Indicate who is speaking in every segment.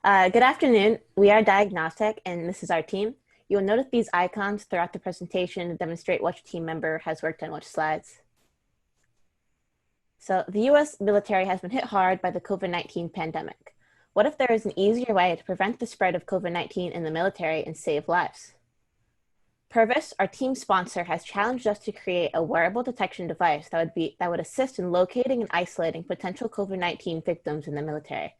Speaker 1: Good afternoon. We are DIAGNOSTECH, and this is our team. You will notice these icons throughout the presentation to demonstrate which team member has worked on which slides. So the US military has been hit hard by the COVID-19 pandemic. What if there is an easier way to prevent the spread of COVID-19 in the military and save lives? PrepareRI's, our team sponsor, has challenged us to create a wearable detection device that would assist in locating and isolating potential COVID-19 victims in the military.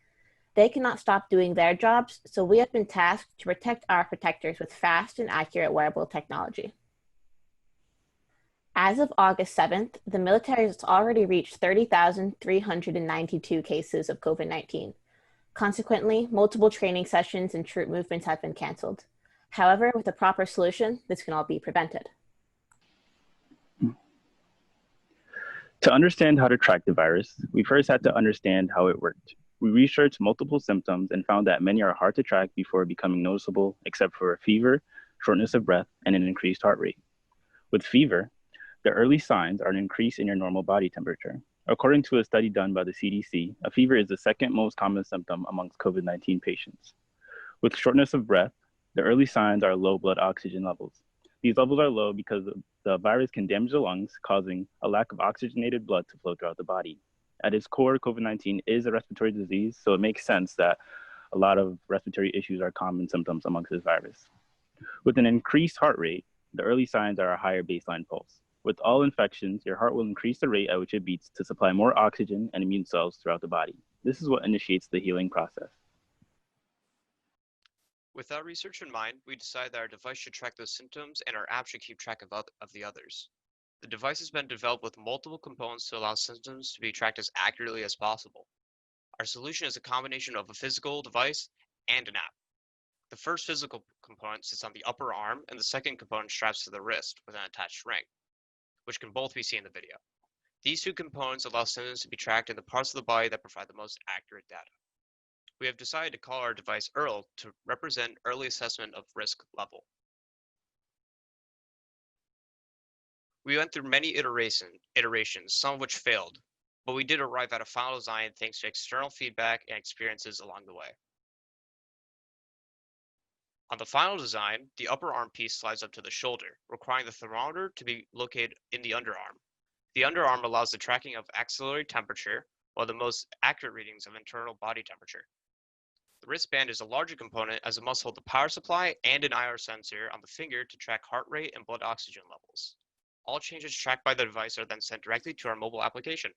Speaker 1: They cannot stop doing their jobs, so we have been tasked to protect our protectors with fast and accurate wearable technology. As of August 7th, the military has already reached 30,392 cases of COVID-19. Consequently, multiple training sessions and troop movements have been canceled. However, with a proper solution, this can all be prevented.
Speaker 2: To understand how to track the virus, we first had to understand how it worked. We researched multiple symptoms and found that many are hard to track before becoming noticeable, except for a fever, shortness of breath, and an increased heart rate. With fever, the early signs are an increase in your normal body temperature. According to a study done by the CDC, a fever is the second most common symptom amongst COVID-19 patients. With shortness of breath, the early signs are low blood oxygen levels. These levels are low because the virus can damage the lungs, causing a lack of oxygenated blood to flow throughout the body. At its core, COVID-19 is a respiratory disease, so it makes sense that a lot of respiratory issues are common symptoms amongst this virus. With an increased heart rate, the early signs are a higher baseline pulse. With all infections, your heart will increase the rate at which it beats to supply more oxygen and immune cells throughout the body. This is what initiates the healing process.
Speaker 3: With that research in mind, we decided that our device should track those symptoms and our app should keep track of the others. The device has been developed with multiple components to allow symptoms to be tracked as accurately as possible. Our solution is a combination of a physical device and an app. The first physical component sits on the upper arm and the second component straps to the wrist with an attached ring, which can both be seen in the video. These two components allow symptoms to be tracked in the parts of the body that provide the most accurate data. We have decided to call our device EARL to represent early assessment of risk level. We went through many iterations, some of which failed, but we did arrive at a final design thanks to external feedback and experiences along the way. On the final design, the upper arm piece slides up to the shoulder, requiring the thermometer to be located in the underarm. The underarm allows the tracking of axillary temperature, while the most accurate readings of internal body temperature. The wristband is a larger component as it must hold the power supply and an IR sensor on the finger to track heart rate and blood oxygen levels. All changes tracked by the device are then sent directly to our mobile application.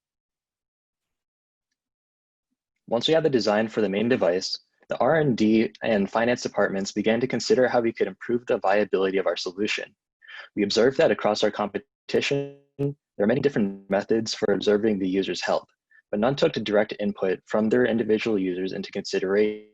Speaker 4: Once we had the design for the main device, the R&D and finance departments began to consider how we could improve the viability of our solution. We observed that across our competition, there are many different methods for observing the user's health, but none took the direct input from their individual users into consideration.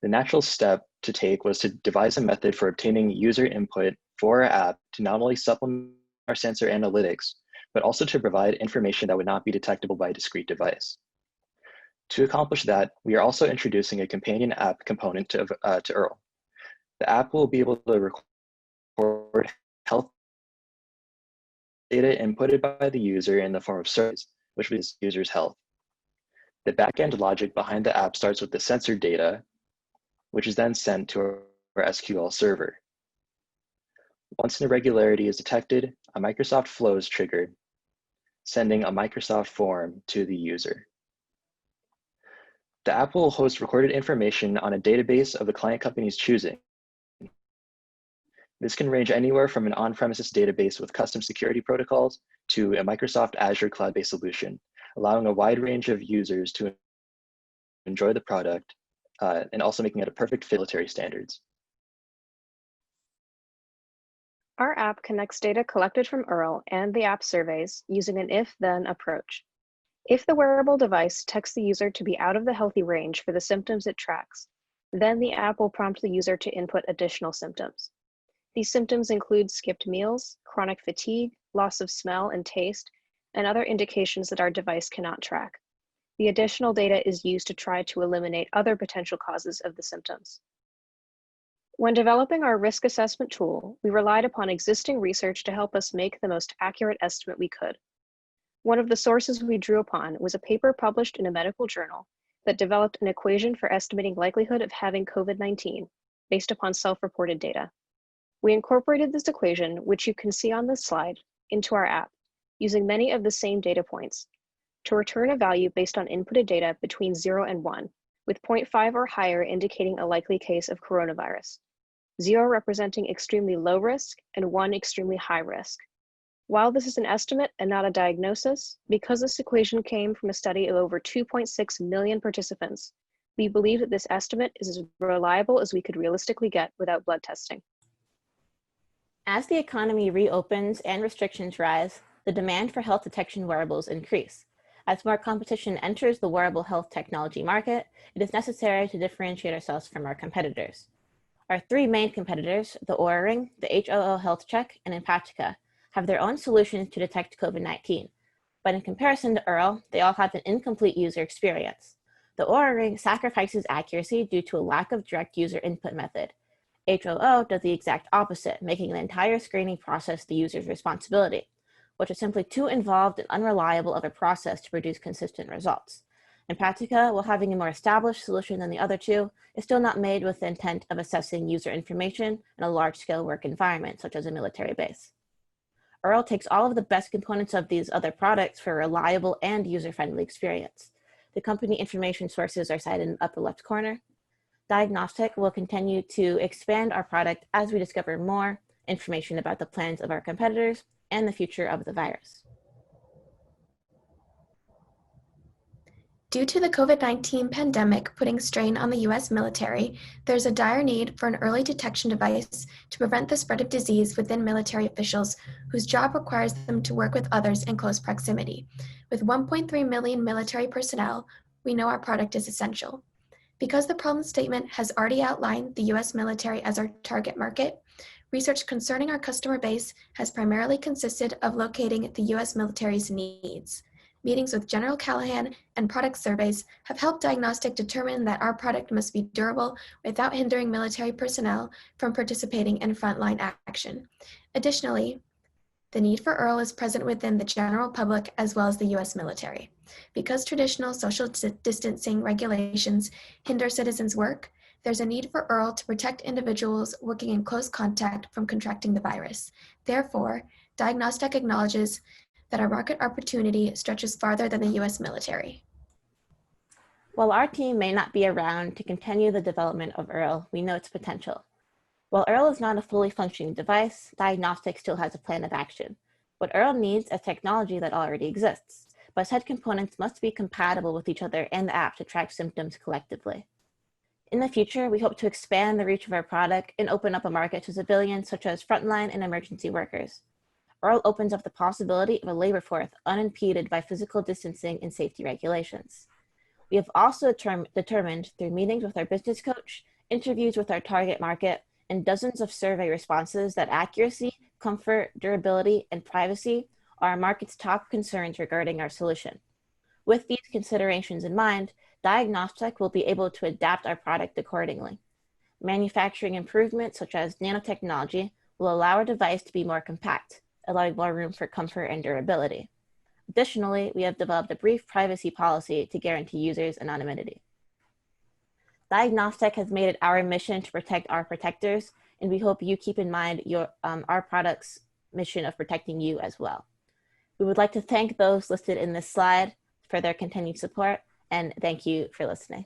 Speaker 4: The natural step to take was to devise a method for obtaining user input for our app to not only supplement our sensor analytics, but also to provide information that would not be detectable by a discrete device. To accomplish that, we are also introducing a companion app component to EARL. The app will be able to record health data inputted by the user in the form of surveys, which is user's health. The backend logic behind the app starts with the sensor data, which is then sent to our SQL server. Once an irregularity is detected, a Microsoft flow is triggered, sending a Microsoft form to the user. The app will host recorded information on a database of the client company's choosing. This can range anywhere from an on-premises database with custom security protocols to a Microsoft Azure cloud-based solution, allowing a wide range of users to enjoy the product and also making it a perfect fit military standards.
Speaker 5: Our app connects data collected from EARL and the app surveys using an if-then approach. If the wearable device detects the user to be out of the healthy range for the symptoms it tracks, then the app will prompt the user to input additional symptoms. These symptoms include skipped meals, chronic fatigue, loss of smell and taste, and other indications that our device cannot track. The additional data is used to try to eliminate other potential causes of the symptoms. When developing our risk assessment tool, we relied upon existing research to help us make the most accurate estimate we could. One of the sources we drew upon was a paper published in a medical journal that developed an equation for estimating likelihood of having COVID-19 based upon self-reported data. We incorporated this equation, which you can see on this slide, into our app, using many of the same data points to return a value based on inputted data between 0 and 1, with 0.5 or higher indicating a likely case of coronavirus, 0 representing extremely low risk, and 1 extremely high risk. While this is an estimate and not a diagnosis, because this equation came from a study of over 2.6 million participants, we believe that this estimate is as reliable as we could realistically get without blood testing.
Speaker 1: As the economy reopens and restrictions rise, the demand for health detection wearables increase. As more competition enters the wearable health technology market, it is necessary to differentiate ourselves from our competitors. Our three main competitors, the Oura Ring, the HOO Health Check, and Empatica, have their own solutions to detect COVID-19. But in comparison to Earl, they all have an incomplete user experience. The Oura Ring sacrifices accuracy due to a lack of direct user input method. HOO does the exact opposite, making the entire screening process the user's responsibility, which is simply too involved and unreliable of a process to produce consistent results. Empatica, while having a more established solution than the other two, is still not made with the intent of assessing user information in a large-scale work environment, such as a military base. Earl takes all of the best components of these other products for a reliable and user-friendly experience. The company information sources are cited in the upper left corner. DIAGNOSTECH will continue to expand our product as we discover more information about the plans of our competitors and the future of the virus.
Speaker 6: Due to the COVID-19 pandemic putting strain on the U.S. military, there's a dire need for an early detection device to prevent the spread of disease within military officials whose job requires them to work with others in close proximity. With 1.3 million military personnel, we know our product is essential. Because the problem statement has already outlined the U.S. military as our target market, research concerning our customer base has primarily consisted of locating the U.S. military's needs. Meetings with General Callahan and product surveys have helped DIAGNOSTECH determine that our product must be durable without hindering military personnel from participating in frontline action. Additionally, the need for Earl is present within the general public as well as the U.S. military. Because traditional social distancing regulations hinder citizens' work, there's a need for Earl to protect individuals working in close contact from contracting the virus. Therefore, DIAGNOSTECH acknowledges that our market opportunity stretches farther than the U.S. military.
Speaker 1: While our team may not be around to continue the development of Earl, we know its potential. While Earl is not a fully functioning device, DIAGNOSTECH still has a plan of action. What Earl needs is technology that already exists, but said components must be compatible with each other and the app to track symptoms collectively. In the future, we hope to expand the reach of our product and open up a market to civilians such as frontline and emergency workers. Earl opens up the possibility of a labor force unimpeded by physical distancing and safety regulations. We have also determined through meetings with our business coach, interviews with our target market, and dozens of survey responses that accuracy, comfort, durability, and privacy are our market's top concerns regarding our solution. With these considerations in mind, DIAGNOSTECH will be able to adapt our product accordingly. Manufacturing improvements such as nanotechnology will allow our device to be more compact, allowing more room for comfort and durability. Additionally, we have developed a brief privacy policy to guarantee users anonymity. DIAGNOSTECH has made it our mission to protect our protectors, and we hope you keep in mind our product's mission of protecting you as well. We would like to thank those listed in this slide for their continued support, and thank you for listening.